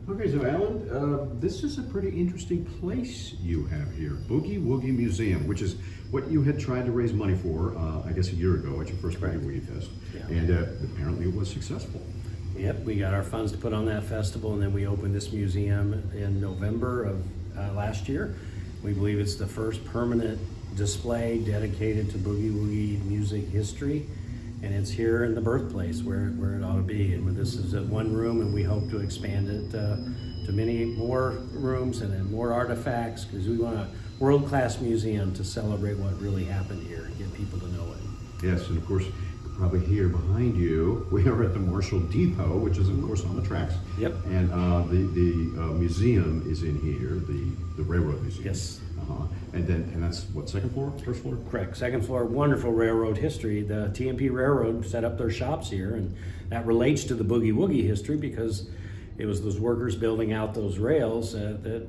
Okay, so Alan, this is a pretty interesting place you have here, Boogie Woogie Museum, which is what you had tried to raise money for, I guess a year ago at your first Boogie Woogie Fest, Yeah. and apparently it was successful. Yep, we got our funds to put on that festival, and then we opened this museum in November of last year. We believe it's the first permanent display dedicated to Boogie Woogie music history, and it's here in the birthplace where it ought to be. And this is one room, and we hope to expand it to many more rooms and then more artifacts, because we want a world-class museum to celebrate what really happened here and get people to know it. Yes, and of course, probably here behind you, we are at the Marshall Depot, which is of course on the tracks. Yep. And the museum is in here, the railroad museum. Yes. And that's what, second floor, first floor? Correct. Second floor, wonderful railroad history. The TMP Railroad set up their shops here, and that relates to the Boogie Woogie history because it was those workers building out those rails that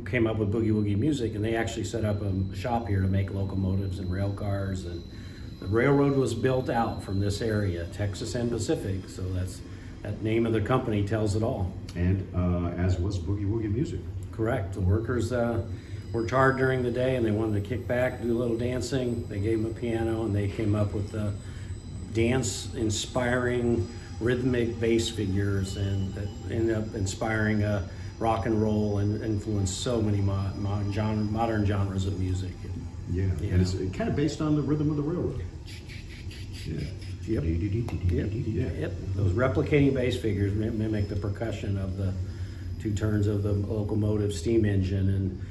came up with Boogie Woogie music, and they actually set up a shop here to make locomotives and rail cars. And the railroad was built out from this area, Texas and Pacific, so that name of the company tells it all. And as was Boogie Woogie music. Correct. The workers worked hard during the day, and they wanted to kick back, do a little dancing. They gave them a piano, and they came up with dance-inspiring rhythmic bass figures, and that ended up inspiring rock and roll and influenced so many modern genres of music. Yeah, and it's kind of based on the rhythm of the railroad. Yeah. Yep. Yep. Those replicating bass figures mimic the percussion of the two turns of the locomotive steam engine, and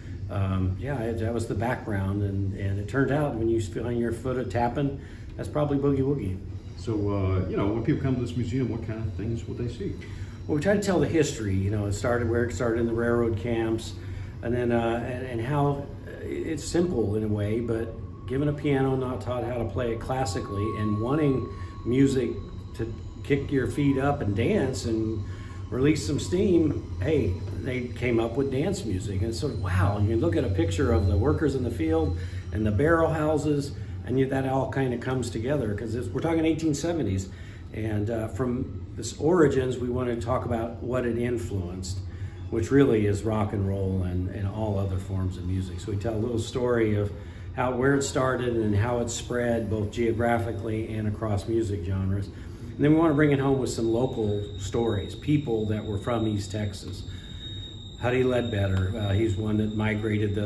that was the background, and it turned out when you feel on your foot tapping, that's probably Boogie Woogie. So, when people come to this museum, what kind of things will they see? Well, we try to tell the history, it started where it started in the railroad camps, and then and how it's simple in a way, but given a piano, not taught how to play it classically, and wanting music to kick your feet up and dance and release some steam, hey, they came up with dance music. And it's sort of, wow, you look at a picture of the workers in the field and the barrel houses, and that all kind of comes together, because we're talking 1870s. And from this origins, we want to talk about what it influenced, which really is rock and roll and all other forms of music. So we tell a little story of where it started and how it spread both geographically and across music genres. And then we want to bring it home with some local stories, people that were from East Texas. Huddy Ledbetter, he's one that migrated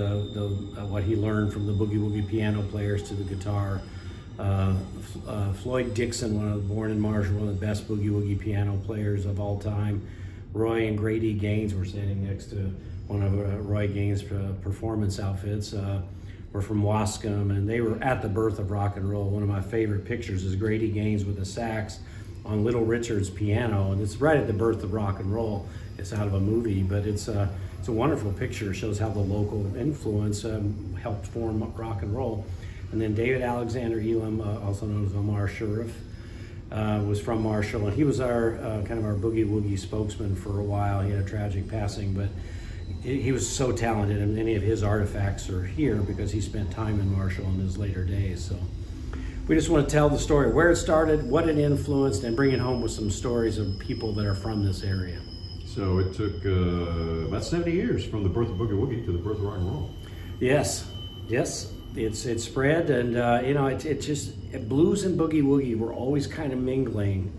what he learned from the Boogie Woogie piano players to the guitar. Floyd Dixon, born in Marshall, one of the best Boogie Woogie piano players of all time. Roy and Grady Gaines were standing next to one of Roy Gaines' performance outfits. Were from Wascom, and they were at the birth of rock and roll. One of my favorite pictures is Grady Gaines with a sax on Little Richard's piano, and it's right at the birth of rock and roll. It's out of a movie, but it's a wonderful picture. It shows how the local influence helped form rock and roll. And then David Alexander Elam, also known as Omar Sharif, was from Marshall, and he was our kind of our Boogie Woogie spokesman for a while. He had a tragic passing, but he was so talented, and many of his artifacts are here because he spent time in Marshall in his later days. So we just want to tell the story, where it started, what it influenced, and bring it home with some stories of people that are from this area. So it took about 70 years from the birth of Boogie Woogie to the birth of rock and roll. Yes, it's spread, and blues and Boogie Woogie were always kind of mingling,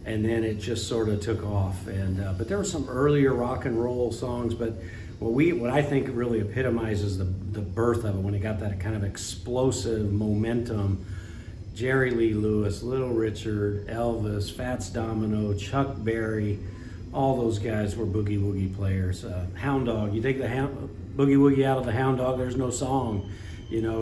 and then it just sort of took off. And but there were some earlier rock and roll songs, but what I think really epitomizes the birth of it, when it got that kind of explosive momentum. Jerry Lee Lewis, Little Richard, Elvis, Fats Domino, Chuck Berry, all those guys were Boogie Woogie players. Hound Dog, you take the Boogie Woogie out of the Hound Dog, there's no song,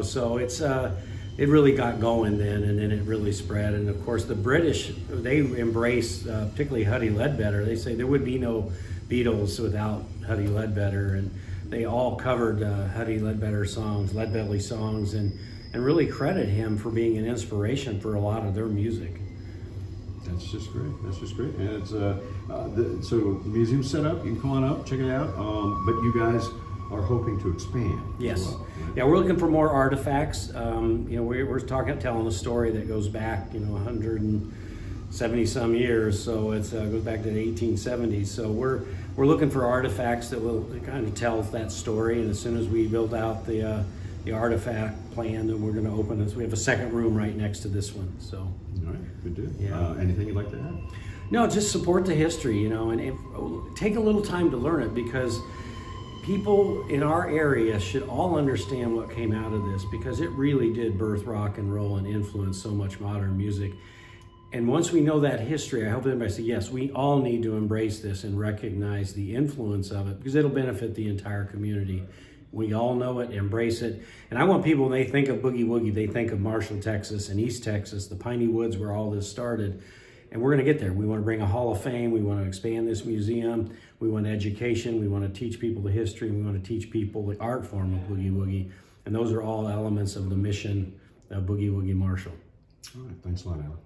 so it really got going then, and then it really spread. And of course the British, they embraced, particularly Huddy Ledbetter. They say there would be no Beatles without Huddy Ledbetter, and they all covered Huddy Ledbetter songs, Leadbelly songs, and really credit him for being an inspiration for a lot of their music. That's just great. And it's so the museum's set up. You can come on up, check it out. But you guys are hoping to expand. Yes. As well, right? Yeah, we're looking for more artifacts. We're telling a story that goes back, 170 some years. So it goes back to the 1870s. So we're we're looking for artifacts that will kind of tell that story. And as soon as we build out the artifact plan, then we're going to open this. We have a second room right next to this one. So, All right, good deal. Yeah. Anything you'd like to add? no, just support the history, you know, and take a little time to learn it, because people in our area should all understand what came out of this, because it really did birth rock and roll and influence so much modern music. And once we know that history, I hope everybody says, yes, we all need to embrace this and recognize the influence of it, because it'll benefit the entire community. We all know it, embrace it. And I want people, when they think of Boogie Woogie, they think of Marshall, Texas and East Texas, the Piney Woods where all this started. And we're gonna get there. We wanna bring a Hall of Fame. We wanna expand this museum. We want education. We wanna teach people the history. We wanna teach people the art form of Boogie Woogie. And those are all elements of the mission of Boogie Woogie Marshall. All right, thanks a lot, Alan.